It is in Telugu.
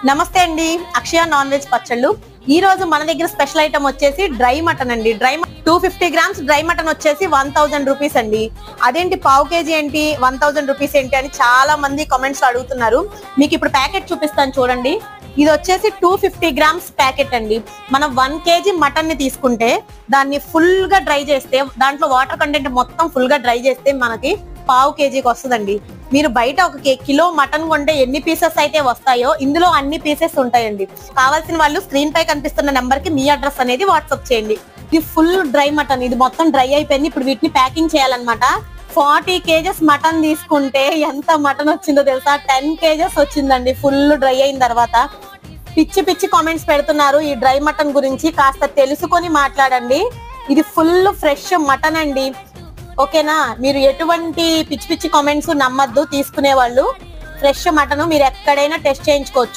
నమస్తే అండి, అక్షయ నాన్ వెజ్ పచ్చళ్ళు. ఈ రోజు మన దగ్గర స్పెషల్ ఐటమ్ వచ్చేసి డ్రై మటన్ అండి. 250 గ్రామ్స్ డ్రై మటన్ వచ్చేసి 1000 రూపీస్ అండి. అదేంటి పావు కేజీ ఏంటి 1000 రూపీస్ ఏంటి అని చాలా మంది కామెంట్స్ లో అడుగుతున్నారు. మీకు ఇప్పుడు ప్యాకెట్ చూపిస్తాను చూడండి. ఇది వచ్చేసి 250 గ్రామ్స్ ప్యాకెట్ అండి. మనం 1 కేజీ మటన్ ని తీసుకుంటే దాన్ని ఫుల్ గా డ్రై చేస్తే, దాంట్లో వాటర్ కంటెంట్ మొత్తం ఫుల్ గా డ్రై చేస్తే మనకి పావు కేజీకి వస్తుందండి. మీరు బయట ఒక కిలో మటన్ కొంటే ఎన్ని పీసెస్ అయితే వస్తాయో ఇందులో అన్ని పీసెస్ ఉంటాయండి. కావాల్సిన వాళ్ళు స్క్రీన్ పై కనిపిస్తున్న నెంబర్ కి మీ అడ్రస్ అనేది వాట్సాప్ చేయండి. ఇది ఫుల్ డ్రై మటన్, ఇది మొత్తం డ్రై అయిపోయింది. ఇప్పుడు వీటిని ప్యాకింగ్ చేయాలన్నమాట. 40 కేజెస్ మటన్ తీసుకుంటే ఎంత మటన్ వచ్చిందో తెలుసా? 10 కేజెస్ వచ్చిందండి ఫుల్ డ్రై అయిన తర్వాత. పిచ్చి పిచ్చి కామెంట్స్ పెడుతున్నారు ఈ డ్రై మటన్ గురించి, కాస్త తెలుసుకొని మాట్లాడండి. ఇది ఫుల్ ఫ్రెష్ మటన్ అండి, ఓకేనా? మీరు ఎటువంటి పిచ్చి పిచ్చి కామెంట్స్ నమ్మద్దు. తీసుకునే వాళ్ళు ఫ్రెష్ మటన్ మీరు ఎక్కడైనా టెస్ట్ చేయించుకోవచ్చు.